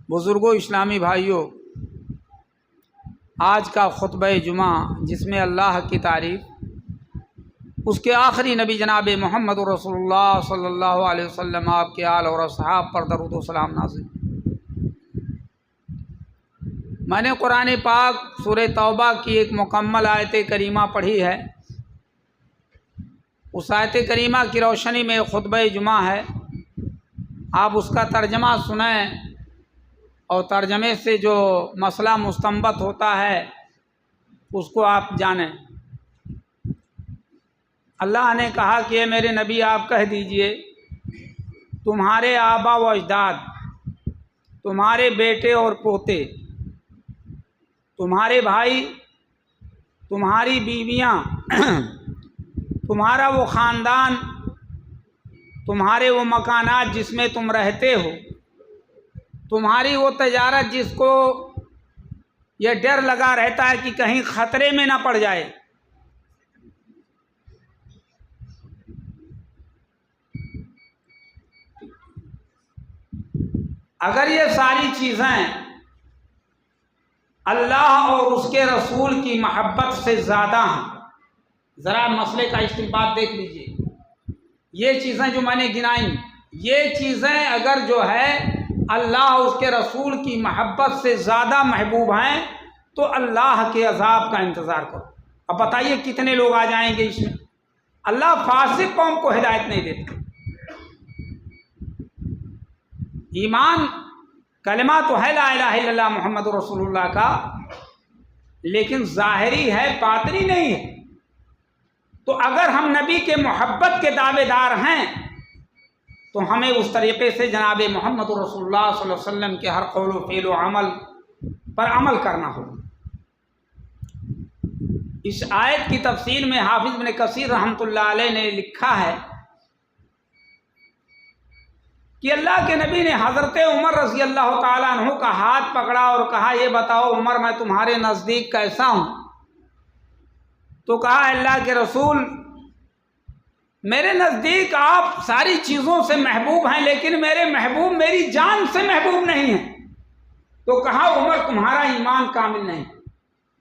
بزرگوں، اسلامی بھائیوں، آج کا خطبہ جمعہ جس میں اللہ کی تعریف، اس کے آخری نبی جناب محمد رسول اللہ صلی اللہ علیہ وسلم، آپ کے آل اور اصحاب پر درود و سلام نازل۔ میں نے قرآن پاک سورہ توبہ کی ایک مکمل آیت کریمہ پڑھی ہے۔ اس آیت کریمہ کی روشنی میں خطبہ جمعہ ہے۔ آپ اس کا ترجمہ سنیں اور ترجمے سے جو مسئلہ مستنبط ہوتا ہے اس کو آپ جانیں۔ اللہ نے کہا کہ اے میرے نبی، آپ کہہ دیجئے تمہارے آبا و اجداد، تمہارے بیٹے اور پوتے، تمہارے بھائی، تمہاری بیویاں، تمہارا وہ خاندان، تمہارے وہ مکانات جس میں تم رہتے ہو، تمہاری وہ تجارت جس کو یہ ڈر لگا رہتا ہے کہ کہیں خطرے میں نہ پڑ جائے، اگر یہ ساری چیزیں اللہ اور اس کے رسول کی محبت سے زیادہ ہیں، ذرا مسئلے کا استنباط دیکھ لیجئے، یہ چیزیں جو میں نے گنائیں، یہ چیزیں اگر جو ہے اللہ اور اس کے رسول کی محبت سے زیادہ محبوب ہیں تو اللہ کے عذاب کا انتظار کرو۔ اب بتائیے کتنے لوگ آ جائیں گے اس میں؟ اللہ فاسق قوم کو ہدایت نہیں دیتا۔ ایمان کلمہ تو ہے لا الہ الا اللہ محمد رسول اللہ کا، لیکن ظاہری ہے، باطنی نہیں ہے۔ تو اگر ہم نبی کے محبت کے دعوے دار ہیں تو ہمیں اس طریقے سے جناب محمد رسول اللہ صلی اللہ علیہ وسلم کے ہر قول و فعل و عمل پر عمل کرنا ہوگا۔ اس آیت کی تفسیر میں حافظ ابن کثیر رحمۃ اللہ علیہ نے لکھا ہے کہ اللہ کے نبی نے حضرت عمر رضی اللہ تعالیٰ عنہ کا ہاتھ پکڑا اور کہا، یہ بتاؤ عمر، میں تمہارے نزدیک کیسا ہوں؟ تو کہا، اللہ کے رسول، میرے نزدیک آپ ساری چیزوں سے محبوب ہیں، لیکن میرے محبوب میری جان سے محبوب نہیں ہیں۔ تو کہا، عمر تمہارا ایمان کامل نہیں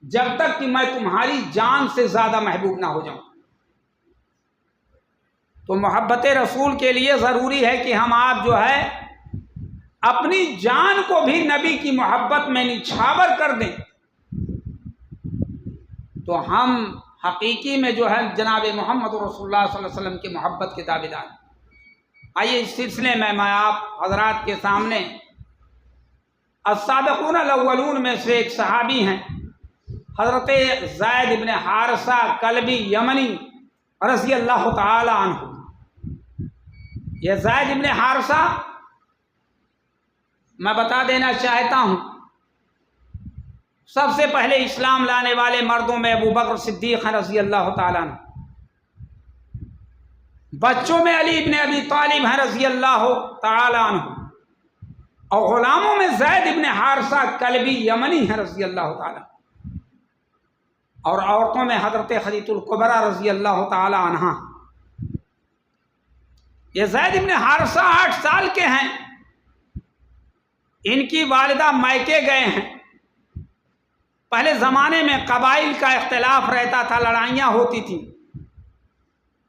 جب تک کہ میں تمہاری جان سے زیادہ محبوب نہ ہو جاؤں۔ تو محبت رسول کے لیے ضروری ہے کہ ہم آپ جو ہے اپنی جان کو بھی نبی کی محبت میں نچھاور کر دیں، تو ہم حقیقی میں جو ہے جناب محمد رسول اللہ صلی اللہ علیہ وسلم کی محبت کے دعوے دار۔ آئیے اس سلسلے میں آپ حضرات کے سامنے السابقون الاولون میں سے ایک صحابی ہیں، حضرت زید بن حارثہ کلبی یمنی رضی اللہ تعالی عنہ۔ یہ زید بن حارثہ، میں بتا دینا چاہتا ہوں، سب سے پہلے اسلام لانے والے مردوں میں ابو بکر صدیق رضی اللہ تعالیٰ عنہ، بچوں میں علی بن ابی طالب ہیں رضی اللہ تعالیٰ عنہ، اور غلاموں میں زید بن حارثہ کلبی یمنی ہیں رضی اللہ تعالیٰ، اور عورتوں میں حضرت خدیجہ الکبریٰ رضی اللہ تعالیٰ عنہا۔ یہ زید بن حارثہ 8 سال کے ہیں، ان کی والدہ میکے گئے ہیں۔ پہلے زمانے میں قبائل کا اختلاف رہتا تھا، لڑائیاں ہوتی تھیں،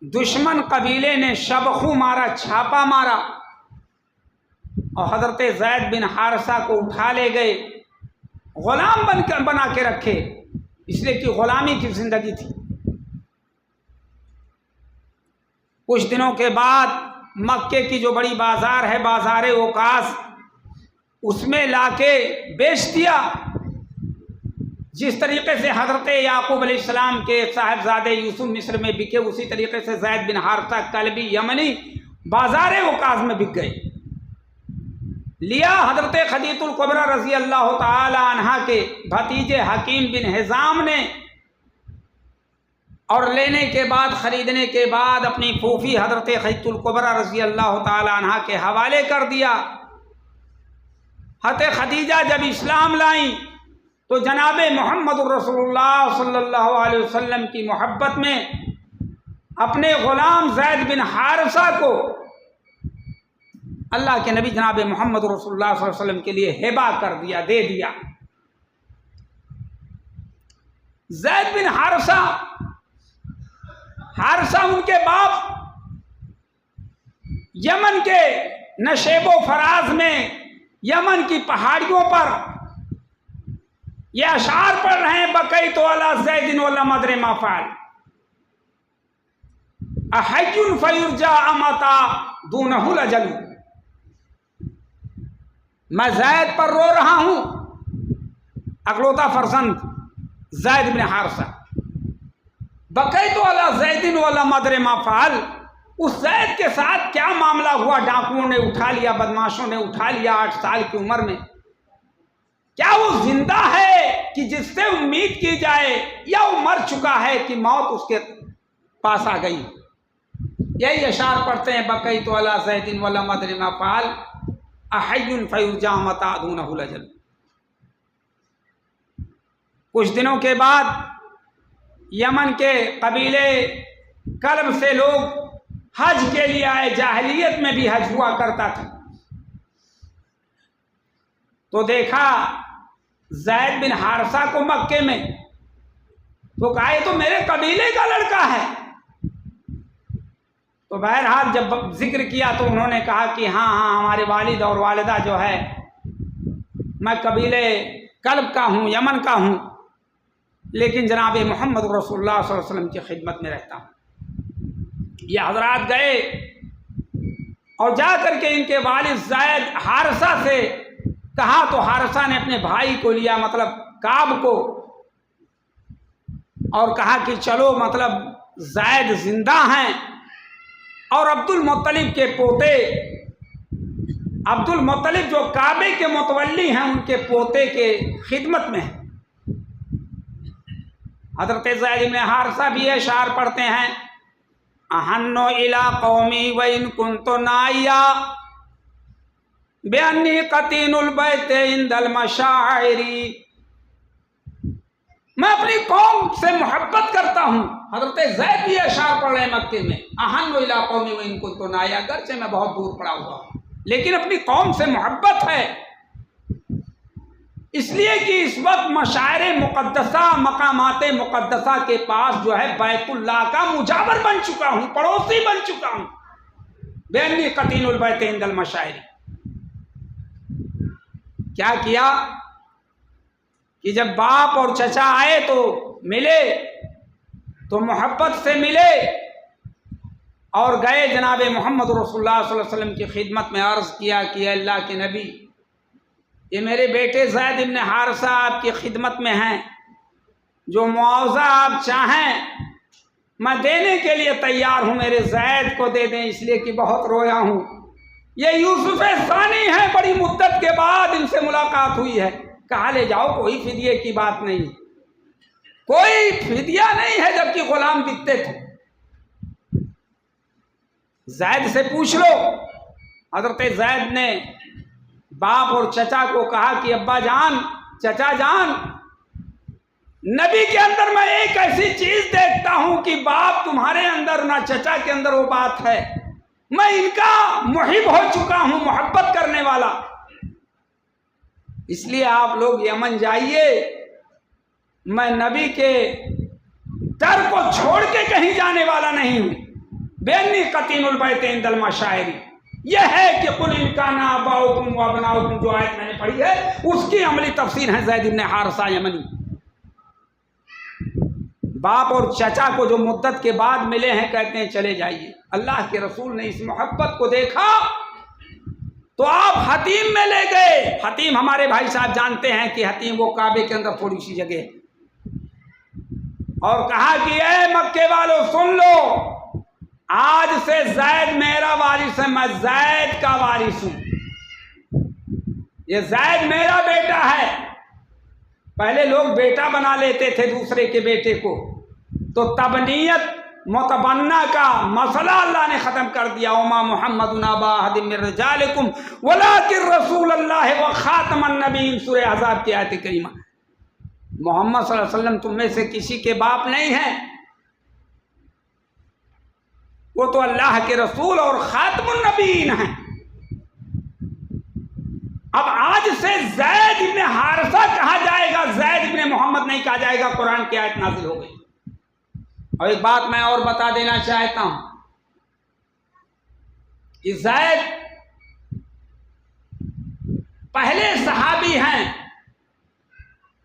دشمن قبیلے نے شبخو مارا، چھاپا مارا، اور حضرت زید بن حارثہ کو اٹھا لے گئے، غلام بنا کے رکھے، اس لیے کہ غلامی کی زندگی تھی۔ کچھ دنوں کے بعد مکے کی جو بڑی بازار ہے، بازار اوقاس، اس میں لا کے بیچ دیا۔ جس طریقے سے حضرت یعقوب علیہ السلام کے صاحبزادے یوسف مصر میں بکے، اسی طریقے سے زید بن حارثہ کلبی یمنی بازار اوقاس میں بک گئے۔ لیا حضرت خدیجہ الکبریٰ رضی اللہ تعالی عنہا کے بھتیجے حکیم بن حزام نے، اور لینے کے بعد، خریدنے کے بعد اپنی پھوپھی حضرت خدیجہ الکبریٰ رضی اللہ تعالی عنہا کے حوالے کر دیا۔ حضرت خدیجہ جب اسلام لائیں تو جناب محمد رسول اللہ صلی اللہ علیہ وسلم کی محبت میں اپنے غلام زید بن حارثہ کو اللہ کے نبی جناب محمد رسول اللہ صلی اللہ علیہ وسلم کے لیے ہبہ کر دیا، دے دیا۔ زید بن حارثہ ان کے باپ یمن کے نشیب و فراز میں، یمن کی پہاڑیوں پر یہ اشعار پڑھ رہے ہیں، بقیت علی زید ولم ادر ما فعل، احی فیرجا امتا دونہ الاجل۔ میں زید پر رو رہا ہوں، اکلوتا فرزند زید بن حارثہ، بقیت علی زید ولم ادر ما فعل، اس زید کے ساتھ کیا معاملہ ہوا، ڈاکوؤں نے اٹھا لیا، بدماشوں نے اٹھا لیا 8 سال کی عمر میں، کیا وہ زندہ ہے کہ جس سے امید کی جائے، یا وہ مر چکا ہے کہ موت اس کے پاس آ گئی؟ یہی اشعار پڑھتے ہیں، بقیت علی زید ولم ادر ما فعل احی فیرجا متی دونہ الاجل۔ کچھ دنوں کے بعد یمن کے قبیلے کلب سے لوگ حج کے لیے آئے، جاہلیت میں بھی حج ہوا کرتا تھا، تو دیکھا زید بن حارثہ کو مکے میں، تو کہا یہ تو میرے قبیلے کا لڑکا ہے۔ تو بہرحال جب ذکر کیا تو انہوں نے کہا کہ ہاں ہمارے والد اور والدہ جو ہے، میں قبیلے کلب کا ہوں، یمن کا ہوں، لیکن جناب محمد رسول اللہ صلی اللہ علیہ وسلم کی خدمت میں رہتا ہوں۔ یہ حضرات گئے اور جا کر کے ان کے والد زید حارثہ سے کہا، تو حارثہ نے اپنے بھائی کو لیا، مطلب کعب کو، اور کہا کہ چلو مطلب زید زندہ ہیں، اور عبد المطلب کے پوتے، عبد المطلب جو کعبے کے متولی ہیں، ان کے پوتے کے خدمت میں ہیں۔ حضرت زید بن حارثہ بھی اشعار پڑھتے ہیں، احن الی قومی وان کنت نائیا بانی قطین البیت عند المشاعر، میں اپنی قوم سے محبت کرتا ہوں۔ حضرت زید بھی اشعار پڑھ رہے ہیں مکے میں، احن الی قومی وان کنت نائیا، اگرچہ میں بہت دور پڑا ہوا ہوں لیکن اپنی قوم سے محبت ہے، اس لیے کہ اس وقت مشاعر مقدسہ، مقامات مقدسہ کے پاس جو ہے بیت اللہ کا مجاور بن چکا ہوں، پڑوسی بن چکا ہوں۔ بانی قطین البیت عند المشاعر، کیا کیا کہ جب باپ اور چچا آئے تو ملے، تو محبت سے ملے اور گئے جناب محمد رسول اللہ صلی اللہ علیہ وسلم کی خدمت میں، عرض کیا کہ اے اللہ کے نبی، یہ میرے بیٹے زید بن حارثہ آپ کی خدمت میں ہیں، جو معاوضہ آپ چاہیں میں دینے کے لیے تیار ہوں، میرے زید کو دے دیں، اس لیے کہ بہت رویا ہوں۔ یہ یوسف ثانی ہیں، بڑی مدت کے بعد ان سے ملاقات ہوئی ہے۔ کہا لے جاؤ، کوئی فدیے کی بات نہیں، کوئی فدیہ نہیں ہے، جبکہ غلام بکتے تھے۔ زید سے پوچھ لو۔ حضرت زید نے باپ اور چچا کو کہا کہ ابا جان، چچا جان، نبی کے اندر میں ایک ایسی چیز دیکھتا ہوں کہ باپ تمہارے اندر نہ چچا کے اندر وہ بات ہے، میں ان کا محب ہو چکا ہوں، محبت کرنے والا، اس لیے آپ لوگ یمن جائیے، میں نبی کے در کو چھوڑ کے کہیں جانے والا نہیں ہوں۔ بانی قطین البیت عند المشاعر، یہ ہے کہ قل ان کان آباؤکم وابناؤکم، جو آیت میں نے پڑھی ہے اس کی عملی تفسیر ہے زید بن حارثہ یمنی۔ باپ اور چچا کو جو مدت کے بعد ملے ہیں، کہتے ہیں چلے جائیے۔ اللہ کے رسول نے اس محبت کو دیکھا تو آپ حتیم میں لے گئے۔ حتیم ہمارے بھائی صاحب جانتے ہیں کہ حتیم وہ کعبے کے اندر تھوڑی سی جگہ ہے، اور کہا کہ اے مکے والوں سن لو، آج سے زید میرا وارث ہے، میں زید کا وارث ہوں، یہ زید میرا بیٹا ہے۔ پہلے لوگ بیٹا بنا لیتے تھے دوسرے کے بیٹے کو، تو تبنیت متبنہ کا مسئلہ اللہ نے ختم کر دیا۔ وما محمد ابا احد من رجالکم ولکن رسول اللہ وخاتم النبیین، سورہ احزاب کی آیت کریمہ۔ محمد صلی اللہ علیہ وسلم تم میں سے کسی کے باپ نہیں ہیں، وہ تو اللہ کے رسول اور خاتم النبیین ہیں۔ اب آج سے زید ابن حارثہ کہا جائے گا، زید ابن محمد نہیں کہا جائے گا، قرآن کی آیت نازل ہو گئی۔ اور ایک بات میں اور بتا دینا چاہتا ہوں کہ زید پہلے صحابی ہیں،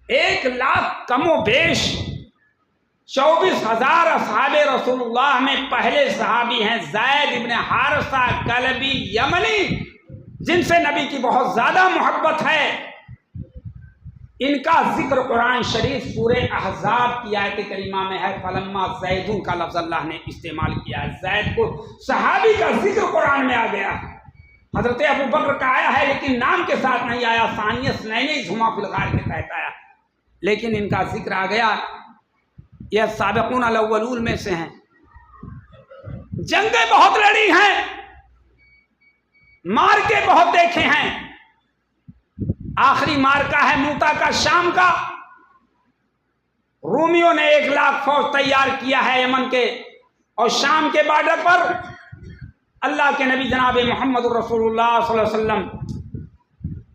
1,00,000 کم و بیش 24,000 اصحاب رسول اللہ میں پہلے صحابی ہیں زید ابن حارثہ کلبی یمنی، جن سے نبی کی بہت زیادہ محبت ہے۔ ان کا ذکر قرآن شریف سورہ احزاب کی آیت کریمہ میں ہے، فلما زیدون کا لفظ اللہ نے استعمال کیا ہے، زید کو صحابی کا ذکر قرآن میں آ گیا۔ حضرت ابو بکر کا آیا ہے لیکن نام کے ساتھ نہیں آیا، ثانیہ اثنین ہما فی الغار کے تحت آیا، لیکن ان کا ذکر آ گیا۔ یہ سابقون الاولون میں سے ہیں، جنگیں بہت لڑی ہیں، مارکے بہت دیکھے ہیں۔ آخری مارکا ہے موتا کا، شام کا۔ رومیوں نے 1,00,000 فوج تیار کیا ہے یمن کے اور شام کے بارڈر پر۔ اللہ کے نبی جناب محمد رسول اللہ صلی اللہ علیہ وسلم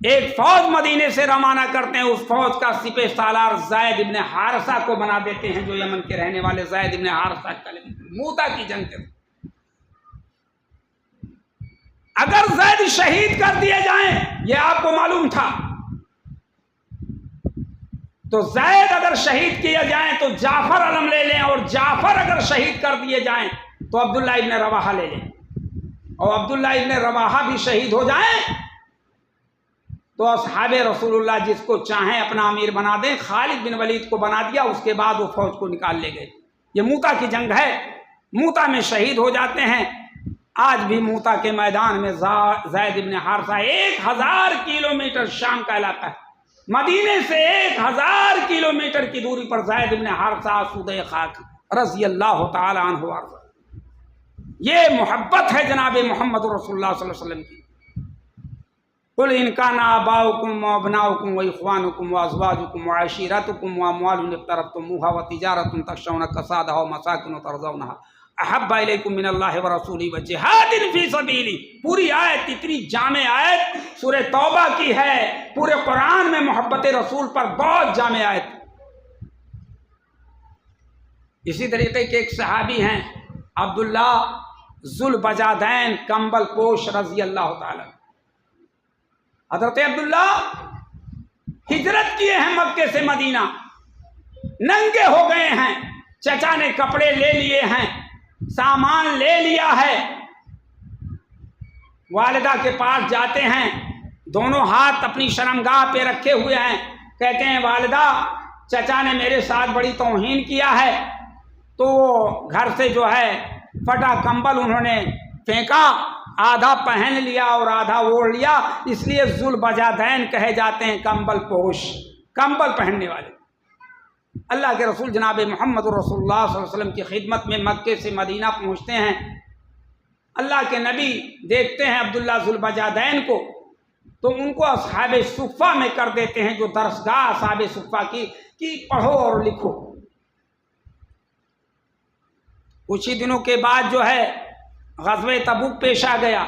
ایک فوج مدینے سے روانہ کرتے ہیں، اس فوج کا سپہ سالار زید ابن حارثہ کو بنا دیتے ہیں، جو یمن کے رہنے والے زید ابن حارثہ موتا کی جنگ کے۔ اگر زید شہید کر دیے جائیں، یہ آپ کو معلوم تھا، تو زید اگر شہید کیے جائیں تو جعفر علم لے لیں، اور جعفر اگر شہید کر دیے جائیں تو عبداللہ ابن رواحہ لے لیں، اور عبداللہ ابن رواحہ بھی شہید ہو جائیں تو اصحاب رسول اللہ جس کو چاہیں اپنا امیر بنا دیں۔ خالد بن ولید کو بنا دیا، اس کے بعد وہ فوج کو نکال لے گئے۔ یہ موتا کی جنگ ہے، موتا میں شہید ہو جاتے ہیں۔ آج بھی موتا کے میدان میں زید ابن حارثہ 1,000 کلومیٹر شام کا علاقہ ہے، مدینے سے 1,000 کلومیٹر کی دوری پر زید ابن حارثہ آسودہ خاک رضی اللہ تعالی عنہ وارضہ۔ یہ محبت ہے جناب محمد رسول اللہ صلی اللہ علیہ وسلم کی۔ قل ان کان آباؤکم وابناؤکم واخوانکم وازواجکم وعشیرتکم واموال اقترفتموها وتجارۃ تخشون کسادها ومساکن ترضونها احب الیکم من اللہ ورسولہ وجہاد فی سبیلہ۔ پوری آیت، اتنی جامع آیت سورہ توبہ کی ہے، پورے قرآن میں محبت رسول پر بہت جامع آیت۔ اسی طریقے کے ایک صحابی ہیں عبداللہ ذوالبجادین کمبل پوش رضی اللہ تعالی۔ حضرت عبداللہ ہجرت کیے ہیں مکے سے مدینہ، ننگے ہو گئے ہیں، چچا نے کپڑے لے لیے ہیں، سامان لے لیا ہے۔ والدہ کے پاس جاتے ہیں، دونوں ہاتھ اپنی شرمگاہ پہ رکھے ہوئے ہیں، کہتے ہیں والدہ چچا نے میرے ساتھ بڑی توہین کیا ہے، تو گھر سے جو ہے پھٹا کمبل انہوں نے پھینکا، آدھا پہن لیا اور آدھا اوڑھ لیا، اس لیے ذوالبجادین کہے جاتے ہیں، کمبل پوش، کمبل پہننے والے۔ اللہ کے رسول جناب محمد رسول اللہ صلی اللہ علیہ وسلم کی خدمت میں مکے سے مدینہ پہنچتے ہیں۔ اللہ کے نبی دیکھتے ہیں عبداللہ ذوالبجادین کو، تو ان کو اصحاب صفہ میں کر دیتے ہیں، جو درسگاہ اصحاب صفہ کی پڑھو اور لکھو۔ کچھ ہی دنوں کے بعد جو ہے غزوہ تبوک پیش آ گیا۔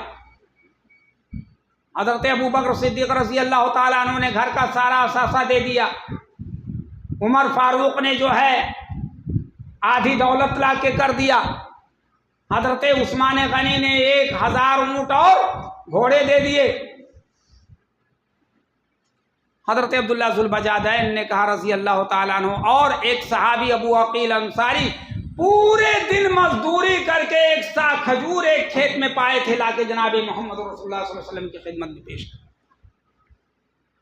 حضرت ابو بکر صدیق رضی اللہ تعالیٰ عنہ نے گھر کا سارا اثاثہ دے دیا، عمر فاروق نے جو ہے آدھی دولت لا کے کر دیا، حضرت عثمان غنی نے 1,000 اونٹ اور گھوڑے دے دیے۔ حضرت عبداللہ ذوالبجادین نے کہا رضی اللہ تعالیٰ عنہ، اور ایک صحابی ابو عقیل انصاری پورے دن مزدوری کر کے 1 سا کھجور ایک کھیت میں پائے تھے، لا کے جناب محمد رسول اللہ صلی اللہ علیہ وسلم کی خدمت میں پیش کر۔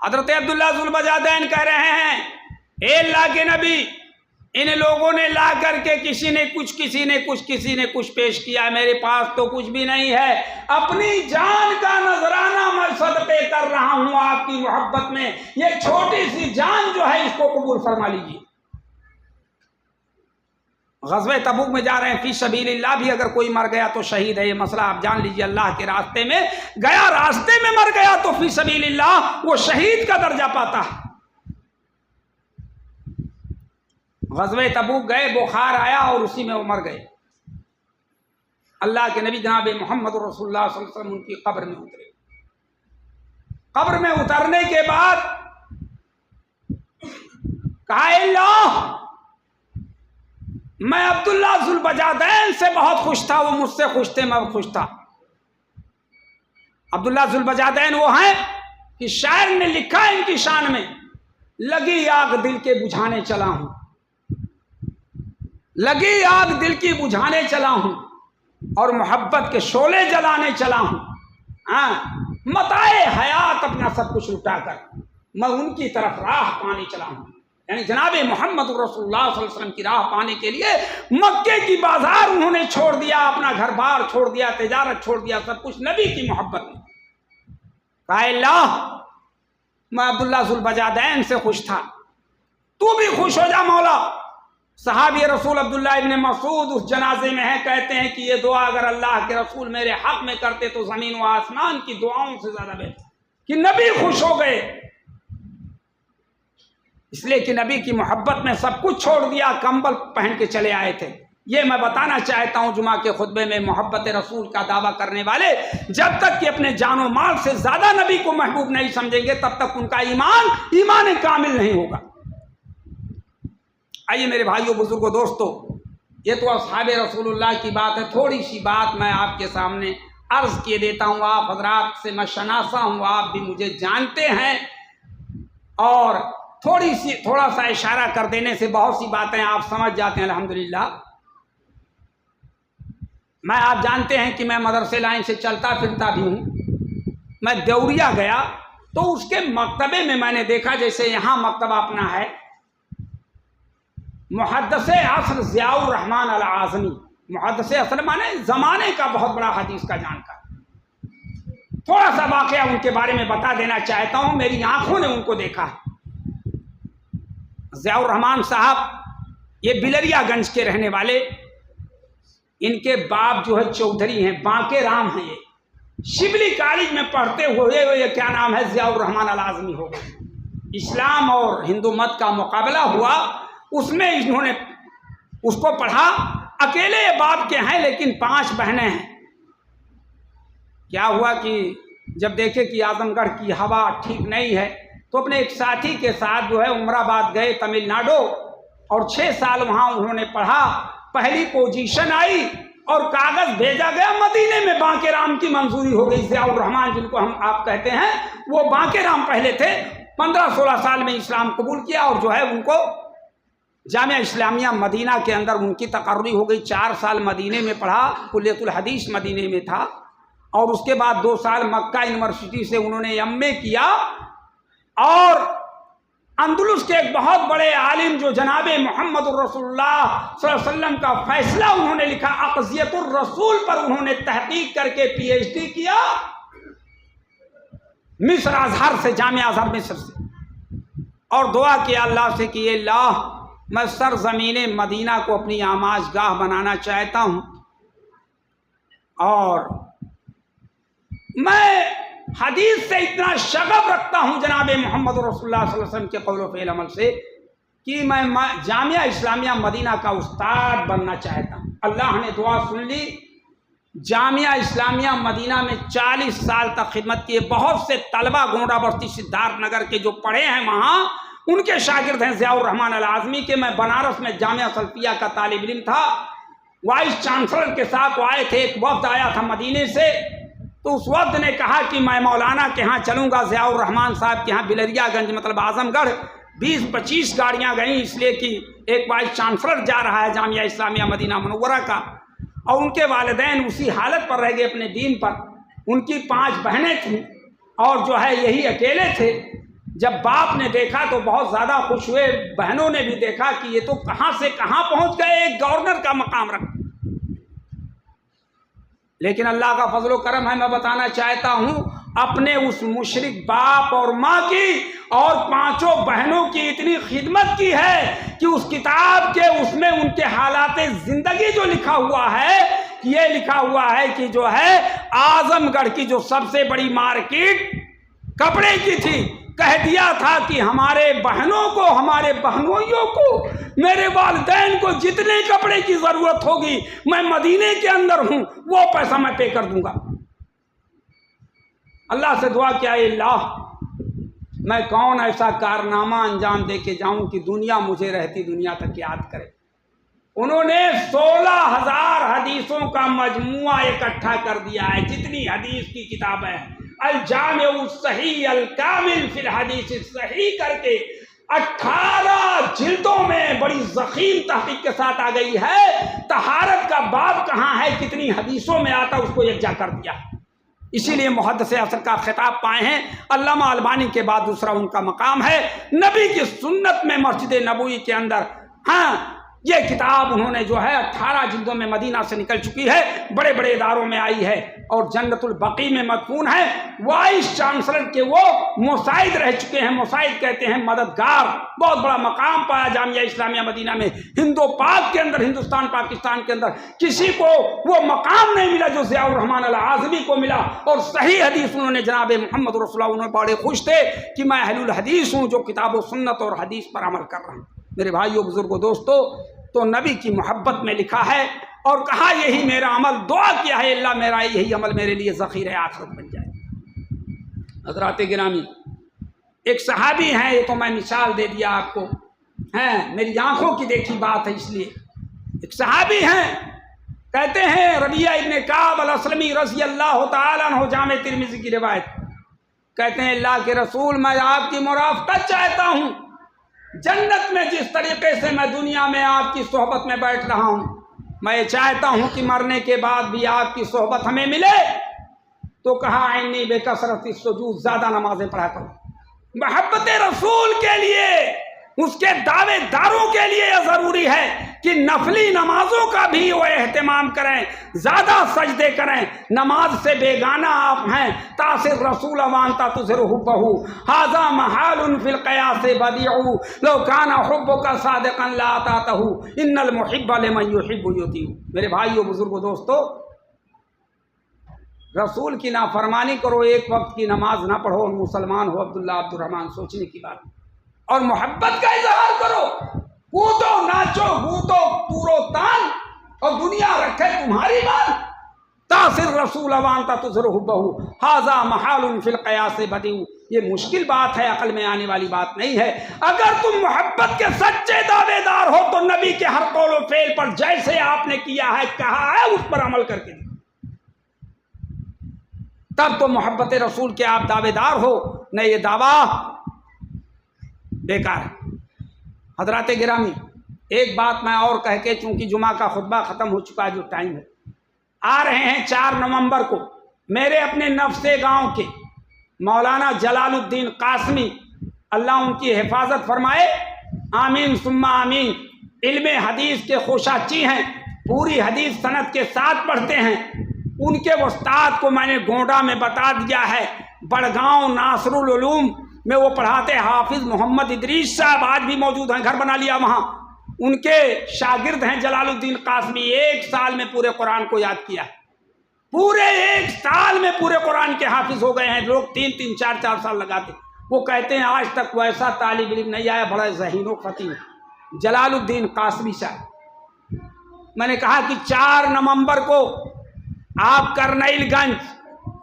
حضرت عبداللہ ذوالبجادین کہہ رہے ہیں، اے اللہ کے نبی، ان لوگوں نے لا کر کے کسی نے کچھ پیش کیا، میرے پاس تو کچھ بھی نہیں ہے، اپنی جان کا نذرانہ میں صدقے کر رہا ہوں آپ کی محبت میں، یہ چھوٹی سی جان جو ہے اس کو قبول فرما لیجیے۔ غزوہ تبوک میں جا رہے ہیں، فی سبیل اللہ بھی اگر کوئی مر گیا تو شہید ہے، یہ مسئلہ آپ جان لیجیے۔ اللہ کے راستے میں گیا، راستے میں مر گیا تو فی سبیل اللہ وہ شہید کا درجہ پاتا ہے۔ غزوہ تبوک گئے، بخار آیا اور اسی میں وہ مر گئے۔ اللہ کے نبی جناب محمد رسول اللہ صلی اللہ علیہ وسلم ان کی قبر میں اترے، قبر میں اترنے کے بعد کہا اے اللہ میں عبداللہ ذوالبجادین سے بہت خوش تھا، وہ مجھ سے خوش تھے، میں خوش تھا۔ عبداللہ ذوالبجادین وہ ہیں کہ شاعر نے لکھا ان کی شان میں، لگی آگ دل کے بجھانے چلا ہوں، لگی آگ دل کی بجھانے چلا ہوں اور محبت کے شعلے جلانے چلا ہوں، متاع حیات اپنا سب کچھ لٹا کر میں ان کی طرف راہ پانے چلا ہوں۔ یعنی جناب محمد رسول اللہ صلی اللہ علیہ وسلم کی راہ پانے کے لیے مکے کی بازار انہوں نے چھوڑ دیا، اپنا گھر بار چھوڑ دیا، تجارت چھوڑ دیا، سب کچھ نبی کی محبت میں۔ کہا اللہ میں عبداللہ ذوالبجادین سے خوش تھا، تو بھی خوش ہو جا مولا۔ صحابی رسول عبداللہ ابن مسعود اس جنازے میں ہیں، کہتے ہیں کہ یہ دعا اگر اللہ کے رسول میرے حق میں کرتے تو زمین و آسمان کی دعاؤں سے زیادہ بہتر کہ نبی خوش ہو گئے، اس لیے کہ نبی کی محبت میں سب کچھ چھوڑ دیا، کمبل پہن کے چلے آئے تھے۔ یہ میں بتانا چاہتا ہوں جمعہ کے خطبے میں، محبت رسول کا دعویٰ کرنے والے جب تک کہ اپنے جان و مال سے زیادہ نبی کو محبوب نہیں سمجھیں گے تب تک ان کا ایمان کامل نہیں ہوگا۔ آئیے میرے بھائیوں، بزرگوں، دوستوں، یہ تو اصحاب رسول اللہ کی بات ہے۔ تھوڑی سی بات میں آپ کے سامنے عرض کیے دیتا ہوں، آپ حضرات سے میں شناسا ہوں، آپ بھی مجھے جانتے ہیں، اور تھوڑا سا اشارہ کر دینے سے بہت سی باتیں آپ سمجھ جاتے ہیں الحمدللہ۔ میں آپ جانتے ہیں کہ میں مدرسے لائن سے چلتا پھرتا بھی ہوں۔ میں دیوریا گیا تو اس کے مکتبے میں نے دیکھا، جیسے یہاں مکتبہ اپنا ہے، محدث عصر ضیاء الرحمن العاظمی، محدث عصر مانے زمانے کا بہت بڑا حدیث کا جانکار۔ تھوڑا سا واقعہ ان کے بارے میں بتا دینا چاہتا ہوں، میری آنکھوں نے ان کو دیکھا ہے۔ ضیاء الرحمن صاحب یہ بلریا گنج کے رہنے والے، ان کے باپ جو ہے چودھری ہیں، بانکے رام ہیں، یہ شبلی کالج میں پڑھتے ہوئے یہ کیا نام ہے ضیاء الرحمن العاظمی ہو گئے۔ اسلام اور ہندو مت کا مقابلہ ہوا، اس میں انہوں نے اس کو پڑھا۔ اکیلے باپ کے ہیں لیکن 5 بہنیں ہیں۔ کیا ہوا کہ جب دیکھے کہ اعظم گڑھ کی ہوا ٹھیک نہیں ہے تو اپنے ایک ساتھی کے ساتھ جو ہے عمرہ آباد گئے، تمل ناڈو، اور 6 سال وہاں انہوں نے پڑھا۔ پہلی پوزیشن آئی اور کاغذ بھیجا گیا مدینے میں، بانکے رام کی منظوری ہو گئی۔ ضیاء الرحمن جن کو آپ کہتے ہیں، وہ بانکے رام پہلے تھے، 15-16 سال میں اسلام قبول کیا، اور جو ہے ان کو جامعہ اسلامیہ مدینہ کے اندر ان کی تقرری ہو گئی۔ 4 سال مدینے میں پڑھا، کلیۃ الحدیث مدینے میں تھا، اور اس کے بعد 2 سال مکہ یونیورسٹی سے انہوں نے ایم اے کیا، اور اندلس کے ایک بہت بڑے عالم جو جناب محمد الرسول اللہ صلی اللہ علیہ وسلم کا فیصلہ انہوں نے لکھا، اقضیت الرسول پر انہوں نے تحقیق کر کے پی ایچ ڈی کیا مصر ازہر سے، جامعہ ازہر مصر سے، اور دعا کیا اللہ سے کہ اللہ میں سرزمین مدینہ کو اپنی آماج گاہ بنانا چاہتا ہوں، اور میں حدیث سے اتنا شغف رکھتا ہوں جناب محمد رسول اللہ صلی اللہ علیہ وسلم کے قول و فعل عمل سے کہ میں جامعہ اسلامیہ مدینہ کا استاد بننا چاہتا ہوں۔ اللہ نے دعا سن لی۔ جامعہ اسلامیہ مدینہ میں 40 سال تک خدمت کیے۔ بہت سے طلبہ گونڈا بستی سدھارتھ نگر کے جو پڑھے ہیں وہاں، ان کے شاگرد ہیں ضیاء الرحمن العاظمی کے۔ میں بنارس میں جامعہ سلفیہ کا طالب علم تھا، وائس چانسلر کے ساتھ وہ آئے تھے، ایک وفد آیا تھا مدینے سے، تو اس وفد نے کہا کہ میں مولانا کے ہاں چلوں گا، ضیاء الرحمن صاحب کے ہاں بلریا گنج مطلب اعظم گڑھ 20-25 گاڑیاں گئیں، اس لیے کہ ایک وائس چانسلر جا رہا ہے جامعہ اسلامیہ مدینہ منورہ کا، اور ان کے والدین اسی حالت پر رہ گئے اپنے دین پر۔ ان کی 5 بہنیں تھیں اور جو ہے یہی اکیلے تھے۔ جب باپ نے دیکھا تو بہت زیادہ خوش ہوئے، بہنوں نے بھی دیکھا کہ یہ تو کہاں سے کہاں پہنچ گئے، ایک گورنر کا مقام رکھ۔ لیکن اللہ کا فضل و کرم ہے، میں بتانا چاہتا ہوں اپنے اس مشرک باپ اور ماں کی اور 5 بہنوں کی اتنی خدمت کی ہے کہ اس کتاب کے اس میں ان کے حالات زندگی جو لکھا ہوا ہے، یہ لکھا ہوا ہے کہ جو ہے اعظم گڑھ کی جو سب سے بڑی مارکیٹ کپڑے کی تھی، کہہ دیا تھا کہ ہمارے بہنوں کو، ہمارے بہنوئیوں کو، میرے والدین کو جتنے کپڑے کی ضرورت ہوگی میں مدینے کے اندر ہوں، وہ پیسہ میں پے کر دوں گا۔ اللہ سے دعا کیا، اے اللہ میں کون ایسا کارنامہ انجام دے کے جاؤں کہ دنیا مجھے رہتی دنیا تک یاد کرے۔ انہوں نے 16,000 حدیثوں کا مجموعہ اکٹھا کر دیا ہے، جتنی حدیث کی کتابیں ہیں، الجامع الصحیح الکامل فی الحدیث الصحیح کر کے 18 جلدوں میں بڑی ضخیم تحقیق کے ساتھ آ گئی ہے۔ طہارت کا باب کہاں ہے، کتنی حدیثوں میں آتا، اس کو یکجا کر دیا۔ اسی لیے محدث عصر کا خطاب پائے ہیں۔ علامہ البانی کے بعد دوسرا ان کا مقام ہے نبی کی سنت میں مسجد نبوی کے اندر۔ ہاں، یہ کتاب انہوں نے جو ہے 18 جلدوں میں مدینہ سے نکل چکی ہے، بڑے بڑے اداروں میں آئی ہے اور جنت البقیع میں مدفون ہے۔ وائس چانسلر کے وہ مساعد رہ چکے ہیں، مساعد کہتے ہیں مددگار، بہت بڑا مقام پایا جامعہ اسلامیہ مدینہ میں۔ ہندو پاک کے اندر، ہندوستان پاکستان کے اندر کسی کو وہ مقام نہیں ملا جو ضیاء الرحمن العازمی کو ملا۔ اور صحیح حدیث انہوں نے جناب محمد رسول اللہ، انہوں نے بڑے خوش تھے کہ میں اہل الحدیث ہوں جو کتاب و سنت اور حدیث پر عمل کر رہا ہوں۔ میرے بھائیو بزرگوں دوستو، تو نبی کی محبت میں لکھا ہے اور کہا یہی میرا عمل، دعا کیا ہے اللہ میرا یہی عمل میرے لیے ذخیرہ آخرت بن جائے۔ حضرات گرامی، ایک صحابی ہیں، یہ تو میں مثال دے دیا آپ کو، ہیں میری آنکھوں کی دیکھی بات ہے، اس لیے ایک صحابی ہیں، کہتے ہیں ربیعہ ابن کعب الاسلمی رضی اللہ تعالیٰ عنہ، جامع ترمذی کی روایت، کہتے ہیں اللہ کے رسول میں آپ کی مرافقت چاہتا ہوں، جنت میں جس طریقے سے میں دنیا میں آپ کی صحبت میں بیٹھ رہا ہوں، میں چاہتا ہوں کہ مرنے کے بعد بھی آپ کی صحبت ہمیں ملے۔ تو کہا عنی بکثرت السجود، زیادہ نمازیں پڑھا کرو۔ محبت رسول کے لیے، اس کے دعوے داروں کے لیے یہ ضروری ہے کہ نفلی نمازوں کا بھی وہ اہتمام کریں، زیادہ سجدے کریں۔ نماز سے بیگانہ آپ ہیں، تاثر رسول وانتا تظہر حبہ، ھذا محال فی القیاس بدیع، لو کان حبک صادقا لاطاعتہ، ان المحب لمن یحب یطیع۔ میرے بھائیو بزرگو دوستو، رسول کی نافرمانی کرو، ایک وقت کی نماز نہ پڑھو، مسلمان ہو عبداللہ عبد الرحمن، سوچنے کی بات، اور محبت کا اظہار کرو، کودو ناچو گوتو تورو تان، اور دنیا رکھے تمہاری بات۔ تاثر رسول وانتا تظہر حبہ، ھذا محال فی القیاس بدیع۔ یہ مشکل بات ہے، عقل میں آنے والی بات نہیں ہے۔ اگر تم محبت کے سچے دعوے دار ہو تو نبی کے ہر قول و فعل پر جیسے آپ نے کیا ہے، کہا ہے، اس پر عمل کر کے دکھاؤ، تب تو محبت رسول کے آپ دعوے دار ہو، نہ یہ دعویٰ بیکار ہے۔ حضرات گرامی، ایک بات میں اور کہہ کے، چونکہ جمعہ کا خطبہ ختم ہو چکا ہے، جو ٹائم ہے، آ رہے ہیں 4 نومبر کو میرے اپنے نفس گاؤں کے مولانا جلال الدین قاسمی، اللہ ان کی حفاظت فرمائے، آمین ثم آمین، علم حدیث کے خوشاچی ہیں، پوری حدیث سند کے ساتھ پڑھتے ہیں۔ ان کے استاد کو میں نے گونڈا میں بتا دیا ہے، بڑگاؤں ناصر العلوم میں وہ پڑھاتے، حافظ محمد ادریس صاحب آج بھی موجود ہیں، گھر بنا لیا وہاں، ان کے شاگرد ہیں جلال الدین قاسمی۔ 1 سال میں پورے قرآن کو یاد کیا، پورے 1 سال میں پورے قرآن کے حافظ ہو گئے ہیں۔ لوگ 3-3 4-4 سال لگاتے، وہ کہتے ہیں آج تک ویسا طالب علم نہیں آیا، بڑا ذہین و فطین جلال الدین قاسمی صاحب۔ میں نے کہا کہ 4 نومبر کو آپ کرنیل گنج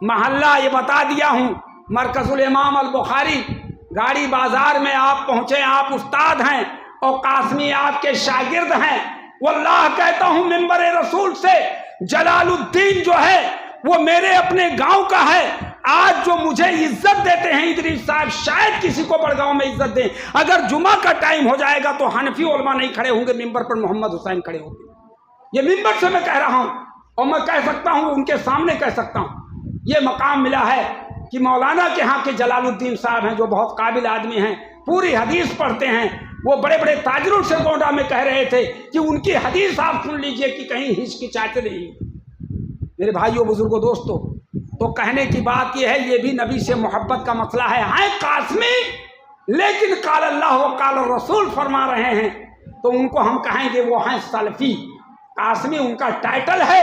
محلہ یہ بتا دیا ہوں، مرکز الامام البخاری گاڑی بازار میں آپ پہنچے، آپ استاد ہیں اور قاسمی آپ کے شاگرد ہیں۔ واللہ کہتا ہوں ممبر رسول سے، جلال الدین جو ہے وہ میرے اپنے گاؤں کا ہے۔ آج جو مجھے عزت دیتے ہیں ادریس صاحب، شاید کسی کو بڑگاؤں میں عزت دیں۔ اگر جمعہ کا ٹائم ہو جائے گا تو حنفی علماء نہیں کھڑے ہوں گے ممبر پر، محمد حسین کھڑے ہوں گے۔ یہ ممبر سے میں کہہ رہا ہوں، اور میں کہہ سکتا ہوں، ان کے سامنے کہہ سکتا ہوں، یہ مقام ملا ہے کہ مولانا کے ہاں کے جلال الدین صاحب ہیں جو بہت قابل آدمی ہیں، پوری حدیث پڑھتے ہیں، وہ بڑے بڑے تاجروں سے گونڈا میں کہہ رہے تھے کہ ان کی حدیث آپ سن لیجئے کہ کہیں ہچکچاتے نہیں۔ میرے بھائیوں بزرگوں دوستو، تو کہنے کی بات یہ ہے، یہ بھی نبی سے محبت کا مسئلہ ہے۔ ہیں قاسمی، لیکن قال اللہ و قال الرسول فرما رہے ہیں، تو ان کو ہم کہیں گے وہ ہیں سلفی۔ قاسمی ان کا ٹائٹل ہے،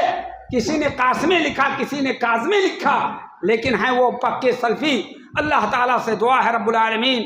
کسی نے قاسمی لکھا، کسی نے کاظمی لکھا، لیکن ہیں وہ پکے سلفی۔ اللہ تعالیٰ سے دعا ہے رب العالمین،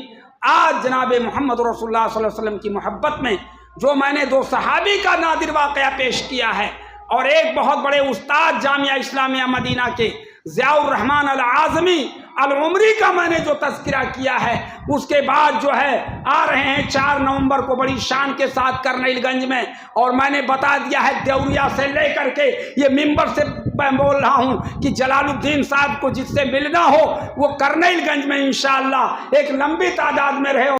آج جناب محمد رسول اللہ صلی اللہ علیہ وسلم کی محبت میں جو میں نے 2 صحابی کا نادر واقعہ پیش کیا ہے، اور ایک بہت بڑے استاد جامعہ اسلامیہ مدینہ کے ضیاء الرحمن العازمی العمری کا میں نے جو تذکرہ کیا ہے، اس کے بعد جو ہے آ رہے ہیں 4 نومبر کو بڑی شان کے ساتھ کرنیل گنج میں، اور میں نے بتا دیا ہے دیوریا سے لے کر کے یہ ممبر سے میں بول رہا ہوں کہ جلال الدین صاحب کو جس سے ملنا ہو وہ کرنیل گنج میں انشاءاللہ ایک لمبی تعداد میں رہے۔